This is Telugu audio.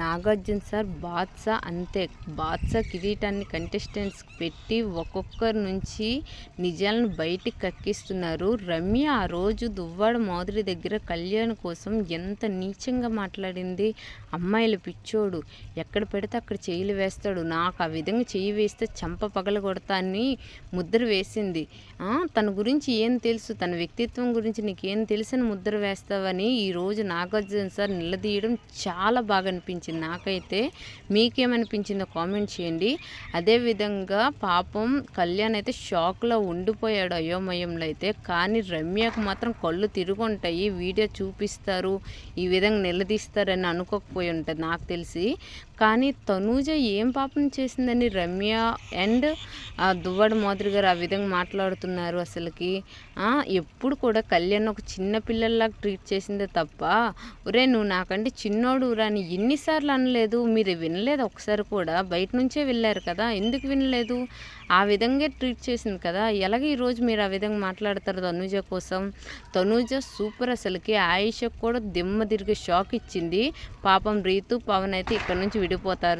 నాగార్జున సార్ బాద్షా అంతే. బాద్షా కిరీటాన్ని కంటెస్టెంట్స్కి పెట్టి ఒక్కొక్కరి నుంచి నిజాలను బయటికి కక్కిస్తున్నారు. రమ్య ఆ రోజు దువ్వాడ మాధురి దగ్గర కళ్యాణ్ కోసం ఎంత నీచంగా మాట్లాడింది. అమ్మాయిల పిచ్చోడు, ఎక్కడ పెడితే అక్కడ చెయ్యిలు వేస్తాడు, నాకు ఆ విధంగా చెయ్యి వేస్తే చంప పగల కొడతా అని ముద్ర వేసింది. తన గురించి ఏం తెలుసు, తన వ్యక్తిత్వం గురించి నీకేం తెలుసని ముద్ర వేస్తావని ఈరోజు నాగార్జున సార్ నిలదీయడం చాలా బాగా అనిపించింది నాకైతే. మీకేమనిపించిందో కామెంట్ చేయండి. అదేవిధంగా పాపం కళ్యాణ్ అయితే షాక్లో ఉండిపోయాడు, అయోమయంలో అయితే. కానీ రమ్యకు మాత్రం కళ్ళు తిరుగుంటాయి, వీడియో చూపిస్తారు, ఈ విధంగా నిలదీస్తారని అనుకోకపోయి ఉంటుంది నాకు తెలిసి. కానీ తనూజ ఏం పాపం చేసిందని రమ్య అండ్ దువ్వాడ మాధురి గారు ఆ విధంగా మాట్లాడుతున్నారు అసలుకి. ఎప్పుడు కూడా కళ్యాణ్ ఒక చిన్న పిల్లల్లాగా ట్రీట్ చేసిందే తప్ప, ఒరే నువ్వు నాకంటే చిన్నోడు రాని ఎన్నిసార్లు అనలేదు. మీరు వినలేదు ఒకసారి కూడా, బయట నుంచే వెళ్ళారు కదా, ఎందుకు వినలేదు? ఆ విధంగా ట్రీట్ చేసింది కదా. ఎలాగ ఈరోజు మీరు ఆ విధంగా మాట్లాడతారు తనూజ కోసం? తనూజ సూపర్ అసలుకి. ఆయిషకు కూడా దిమ్మ తిరిగి షాక్ ఇచ్చింది. పాపం రీతు పవన్ అయితే ఇక్కడ నుంచి విడిపోతారు.